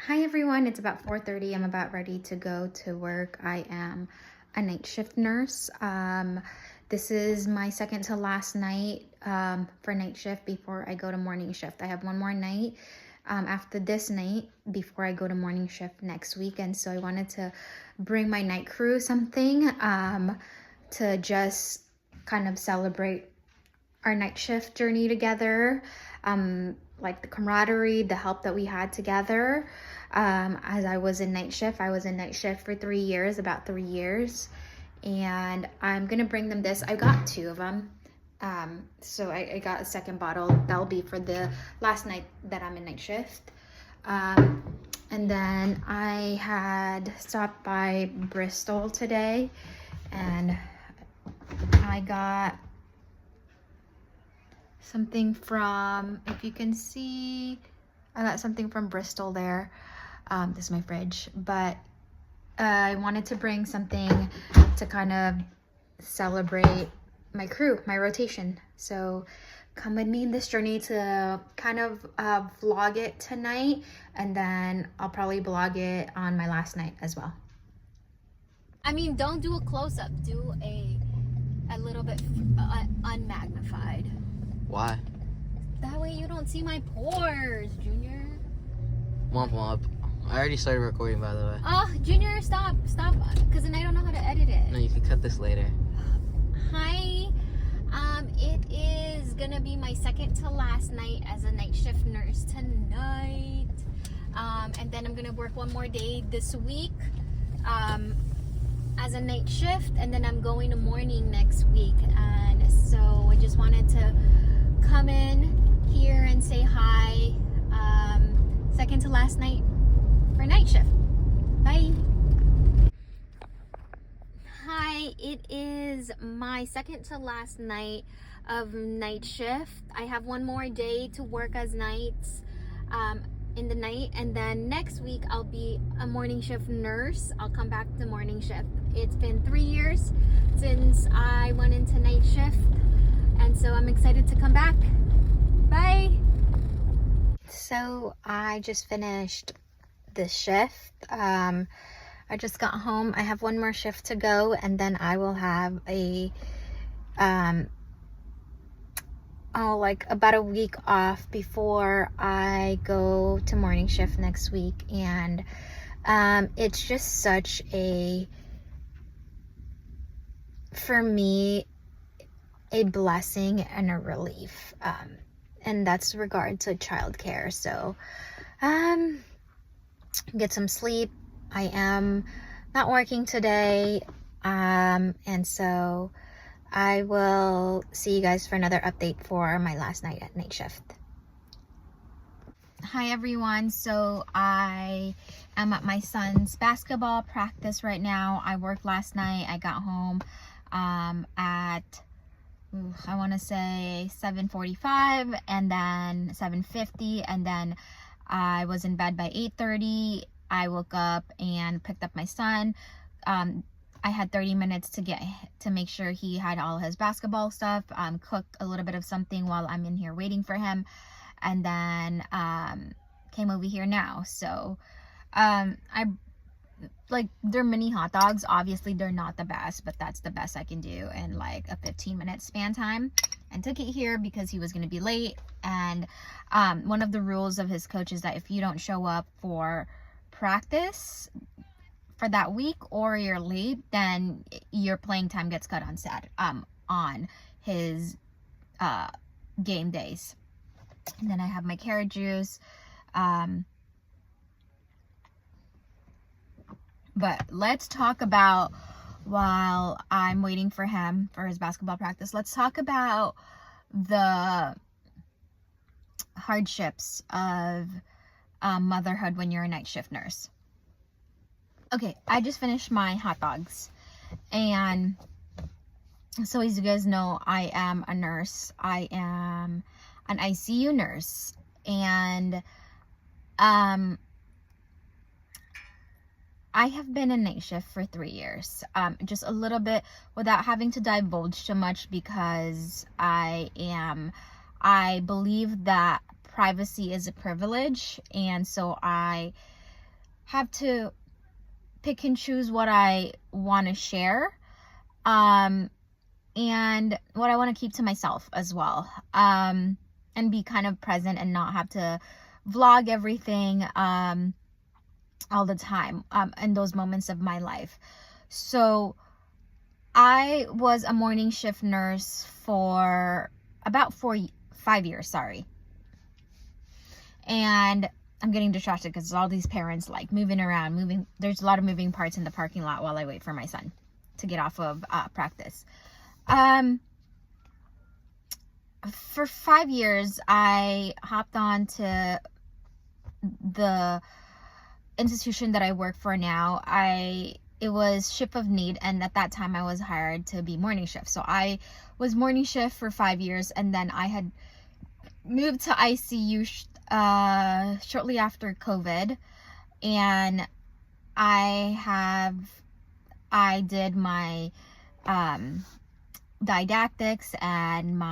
Hi everyone, it's about 4:30. I'm about ready to go to work. I am a night shift nurse. This is my second to last night for night shift before I go to morning shift. I have one more night after this night before I go to morning shift next week. And so I wanted to bring my night crew something to just kind of celebrate our night shift journey together, like the camaraderie, the help that we had together. As I was in night shift for 3 years, about 3 years, and I'm gonna bring them this. I got 2 of them, so I got a second bottle. That'll be for the last night that I'm in night shift. And then I had stopped by Bristol today, and I got something from, if you can see, I got something from Bristol there. This is my fridge, but I wanted to bring something to kind of celebrate my crew, my rotation. So come with me in this journey to kind of vlog it tonight, and then I'll probably vlog it on my last night as well. I mean, don't do a close-up, do a little bit unmagnified. Why? That way you don't see my pores, Junior. Womp womp. I already started recording, by the way. Oh, Junior, stop, because then I don't know how to edit it. No, you can cut this later. Hi, it is gonna be my second to last night as a night shift nurse tonight. And then I'm gonna work one more day this week, as a night shift, and then I'm going to morning next week. And so I just wanted to come in here and say hi. Second to last night for night shift. Bye. Hi, it is my second to last night of night shift. I have one more day to work as nights in the night, and then next week I'll be a morning shift nurse. I'll come back to morning shift. It's been 3 years since I went into night shift, and so I'm excited to come back. Bye. So I just finished this shift. I just got home. I have one more shift to go, and then I will have a like about a week off before I go to morning shift next week. And it's just such for me, a blessing and a relief, and that's regard to childcare. So get some sleep. I am not working today, and so I will see you guys for another update for my last night at night shift. Hi everyone, so I am at my son's basketball practice right now. I worked last night. I got home at I want to say 7:45 and then 7:50, and then I was in bed by 8:30. I woke up and picked up my son. I had 30 minutes to make sure he had all his basketball stuff, cook a little bit of something while I'm in here waiting for him, and then came over here now. So they're mini hot dogs. Obviously they're not the best, but that's the best I can do in like a 15-minute span time, and took it here because he was going to be late. And one of the rules of his coach is that if you don't show up for practice for that week, or you're late, then your playing time gets cut on his game days. And then I have my carrot juice. But let's talk about, while I'm waiting for him for his basketball practice, let's talk about the hardships of motherhood when you're a night shift nurse. Okay, I just finished my hot dogs, and so as you guys know, I am a nurse. I am an ICU nurse, and I have been in night shift for 3 years. Just a little bit without having to divulge too much, because I believe that privacy is a privilege, and so I have to pick and choose what I want to share, and what I want to keep to myself as well, and be kind of present and not have to vlog everything all the time in those moments of my life. So I was a morning shift nurse for about 5 years, sorry. And I'm getting distracted because all these parents like moving around, there's a lot of moving parts in the parking lot while I wait for my son to get off of practice. For 5 years, I hopped on to the institution that I work for now. It was shift of need, and at that time I was hired to be morning shift. So I was morning shift for 5 years, and then I had moved to ICU shortly after COVID, and I did my didactics and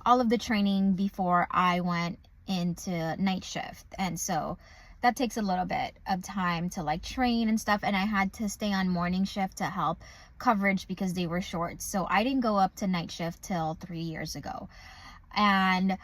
all of the training before I went into night shift. And so that takes a little bit of time to like train and stuff, and I had to stay on morning shift to help coverage because they were short. So I didn't go up to night shift till 3 years ago. And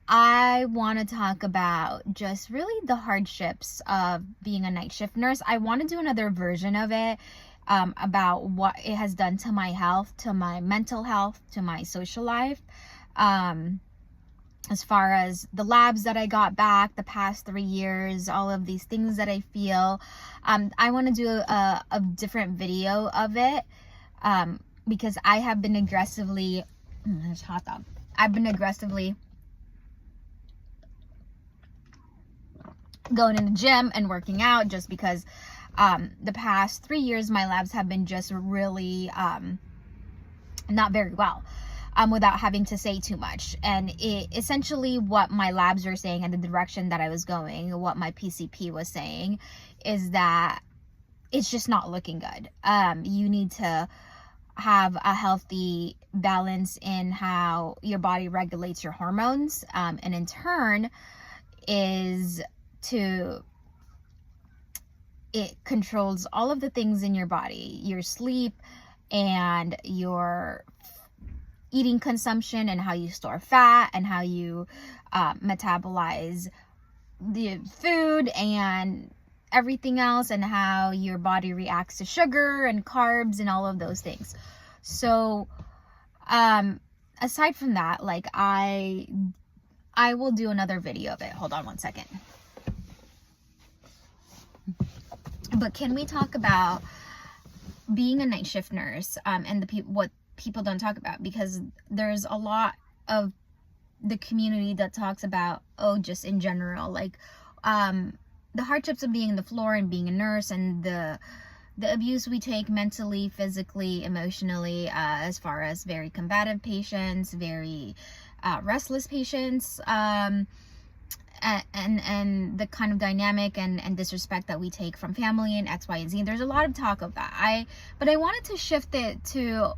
I want to talk about just really the hardships of being a night shift nurse. I want to do another version of it about what it has done to my health, to my mental health, to my social life. As far as the labs that I got back the past 3 years, all of these things that I feel. I want to do a different video of it because I have been aggressively, there's hot dog. I've been aggressively going in the gym and working out just because the past 3 years my labs have been just really not very well. Without having to say too much. And essentially what my labs are saying and the direction that I was going, what my PCP was saying, is that it's just not looking good. You need to have a healthy balance in how your body regulates your hormones, and in turn it controls all of the things in your body, your sleep and your eating consumption, and how you store fat, and how you metabolize the food and everything else, and how your body reacts to sugar and carbs and all of those things. So aside from that, like I will do another video of it. Hold on one second. But can we talk about being a night shift nurse and what people don't talk about? Because there's a lot of the community that talks about, just in general, like the hardships of being on the floor and being a nurse, and the abuse we take mentally, physically, emotionally, as far as very combative patients, very restless patients, and the kind of dynamic and disrespect that we take from family and X, Y, and Z. There's a lot of talk of that. But I wanted to shift it to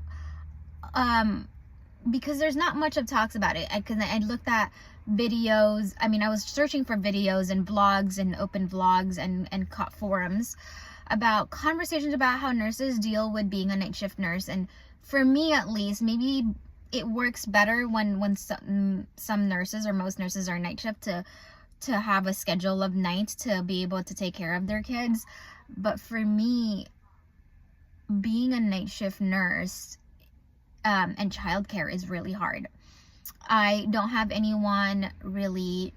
because there's not much of talks about it. I looked at videos. I mean, I was searching for videos and blogs and open vlogs and forums about conversations about how nurses deal with being a night shift nurse. And for me, at least, maybe it works better when some nurses, or most nurses, are night shift to have a schedule of nights to be able to take care of their kids. But for me, being a night shift nurse and childcare is really hard. I don't have anyone really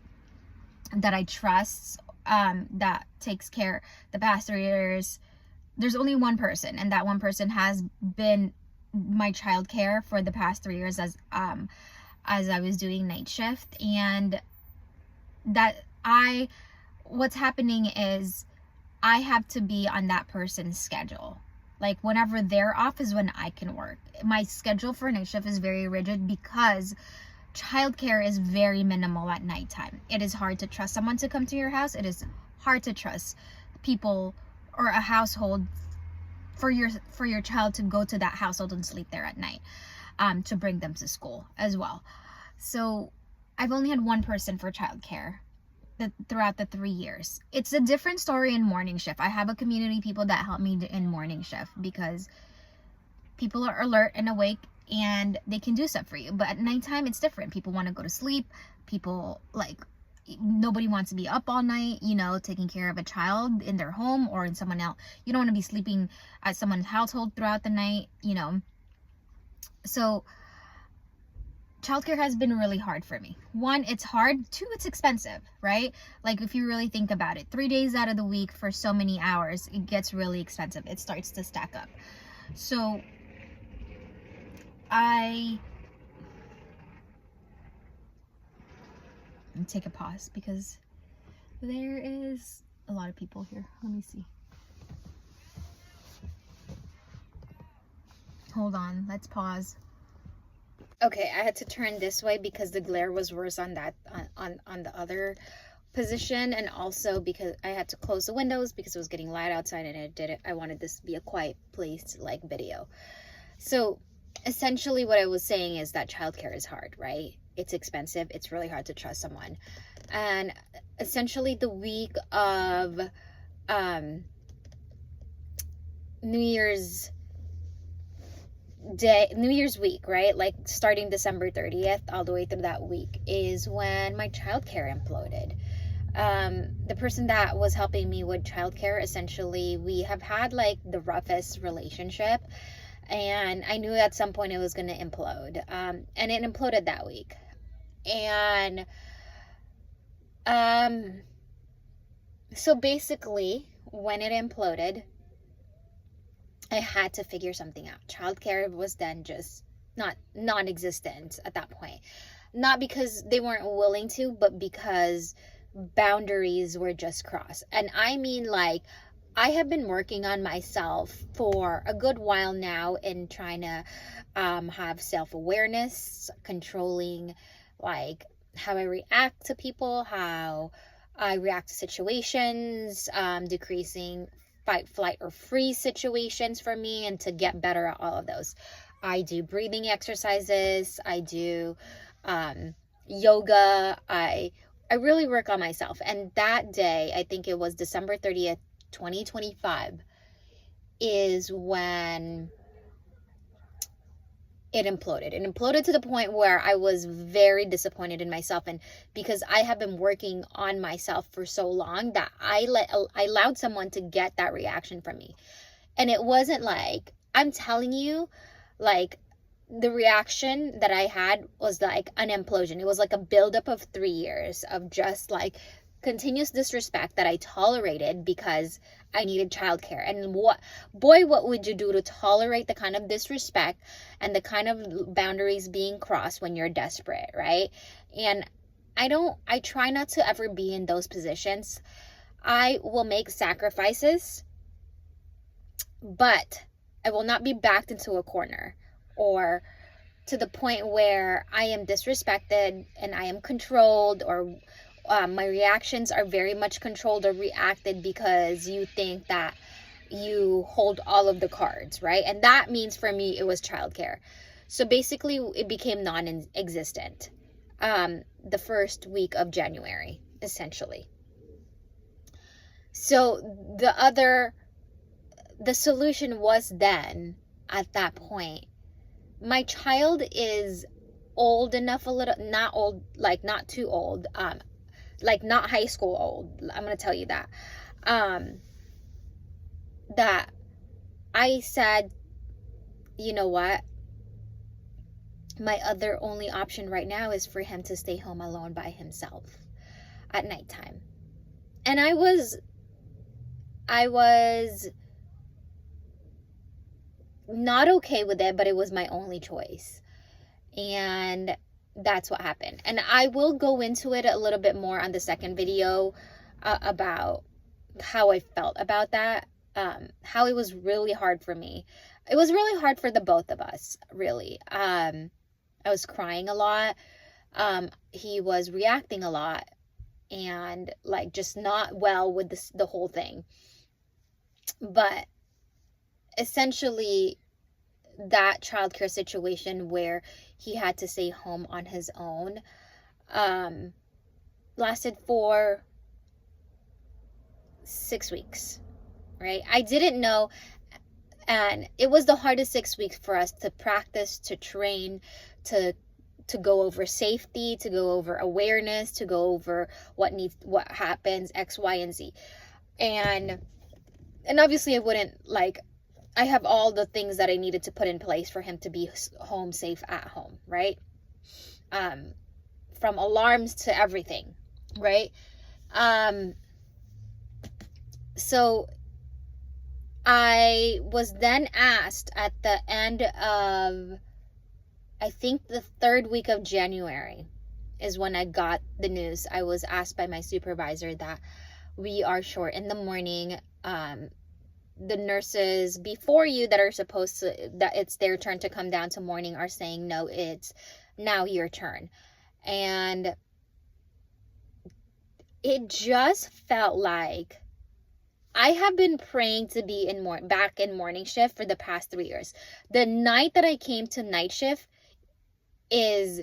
that I trust that takes care. The past 3 years, there's only one person, and that one person has been my childcare for the past 3 years as I was doing night shift. And what's happening is I have to be on that person's schedule. Like whenever they're off is when I can work. My schedule for night shift is very rigid because childcare is very minimal at nighttime. It is hard to trust someone to come to your house. It is hard to trust people or a household for your child to go to that household and sleep there at night, to bring them to school as well. So I've only had one person for childcare throughout the 3 years. It's a different story in morning shift. I have a community people that help me in morning shift because people are alert and awake and they can do stuff for you. But at nighttime, it's different. People want to go to sleep. People, like, nobody wants to be up all night, you know, taking care of a child in their home or in someone else. You don't want to be sleeping at someone's household throughout the night, you know. So childcare has been really hard for me. One, it's hard. Two, it's expensive, right? Like, if you really think about it, 3 days out of the week for so many hours, it gets really expensive. It starts to stack up. So I take a pause because there is a lot of people here. Let me see. Hold on, let's pause. Okay, I had to turn this way because the glare was worse on that on the other position, and also because I had to close the windows because it was getting loud outside, and I wanted this to be a quiet place like video. So essentially what I was saying is that childcare is hard, right? It's expensive. It's really hard to trust someone. And essentially the week of New Year's week, right? Like starting December 30th all the way through that week is when my childcare imploded. The person that was helping me with childcare, essentially, we have had like the roughest relationship, and I knew at some point it was going to implode. And it imploded that week. And so basically, when it imploded, I had to figure something out. Childcare was then just non-existent at that point. Not because they weren't willing to, but because boundaries were just crossed. And I mean, like, I have been working on myself for a good while now in trying to have self-awareness, controlling like how I react to people, how I react to situations, decreasing fight, flight, or freeze situations for me, and to get better at all of those. I do breathing exercises. I do yoga. I really work on myself. And that day, I think it was December 30th, 2025, is when it imploded. It imploded to the point where I was very disappointed in myself, and because I have been working on myself for so long that I allowed someone to get that reaction from me. And it wasn't like, I'm telling you, like, the reaction that I had was like an implosion. It was like a buildup of 3 years of just like continuous disrespect that I tolerated because I needed childcare. And what would you do to tolerate the kind of disrespect and the kind of boundaries being crossed when you're desperate, right? And I try not to ever be in those positions. I will make sacrifices, but I will not be backed into a corner or to the point where I am disrespected and I am controlled, or my reactions are very much controlled or reacted because you think that you hold all of the cards, right? And that means for me, it was childcare. So basically, it became non-existent the first week of January, essentially. So the solution was then, at that point, my child is old enough, not old, like not too old, like not high school old. I'm going to tell you that. That I said, you know what? My other only option right now is for him to stay home alone by himself at nighttime. And I was not okay with it, but it was my only choice. And that's what happened. And I will go into it a little bit more on the second video about how I felt about that, how it was really hard for me. It was really hard for the both of us, really. I was crying a lot. He was reacting a lot and like just not well with the whole thing. But essentially, that childcare situation where he had to stay home on his own lasted for 6 weeks, right? I didn't know, and it was the hardest 6 weeks for us to practice, to train, to go over safety, to go over awareness, to go over what happens, X, Y, and Z. And obviously I have all the things that I needed to put in place for him to be home safe at home, right? From alarms to everything, right? So I was then asked at the end of, I think the 3rd week of January is when I got the news. I was asked by my supervisor that we are short in the morning. The nurses before you that are supposed to, that it's their turn to come down to morning, are saying, no, it's now your turn. And it just felt like I have been praying to be back in morning shift for the past 3 years. The night that I came to night shift is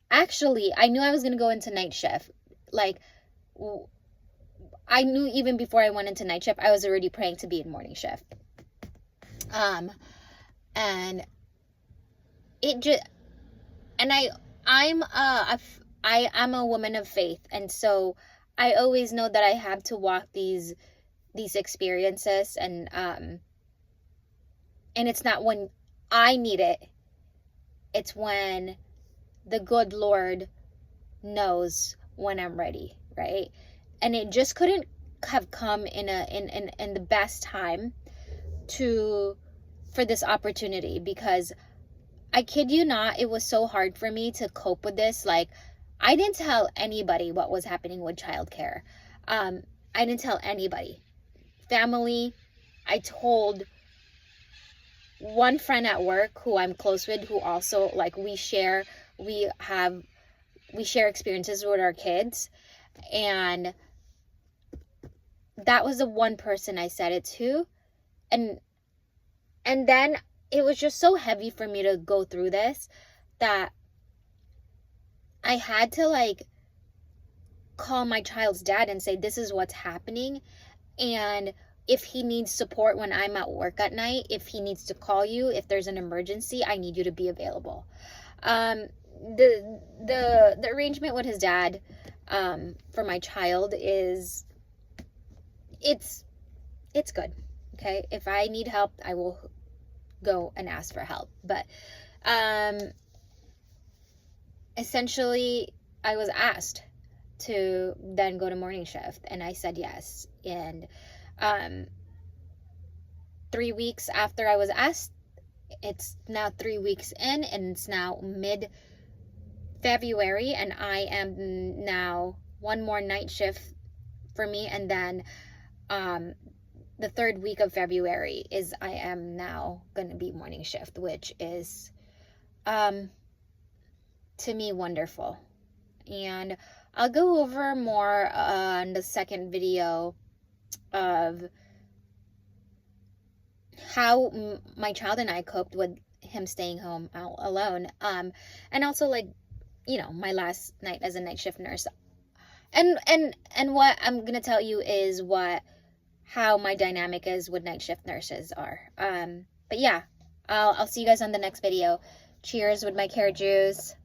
actually, I knew I was going to go into night shift. Like, I knew even before I went into night shift, I was already praying to be in morning shift. And it just, and I'm a woman of faith. And so I always know that I have to walk these experiences, and it's not when I need it. It's when the good Lord knows when I'm ready, right? And it just couldn't have come in the best time for this opportunity, because I kid you not, it was so hard for me to cope with this. Like, I didn't tell anybody what was happening with childcare. I didn't tell anybody. Family, I told one friend at work who I'm close with, who also, like, we share experiences with our kids, and that was the one person I said it to. And then it was just so heavy for me to go through this that I had to, like, call my child's dad and say, this is what's happening, and if he needs support when I'm at work at night, if he needs to call you, if there's an emergency, I need you to be available. The arrangement with his dad for my child is, it's good. Okay, if I need help, I will go and ask for help. But essentially, I was asked to then go to morning shift, and I said yes. And 3 weeks after I was asked, it's now 3 weeks in, and it's now mid-February, and I am now one more night shift for me, and then the 3rd week of February is I am now going to be morning shift, which is to me wonderful. And I'll go over more on the second video of how my child and I coped with him staying home alone, and also, like, you know, my last night as a night shift nurse, and what I'm gonna tell you is how my dynamic is with night shift nurses are. But yeah, I'll see you guys on the next video. Cheers with my carrot juice.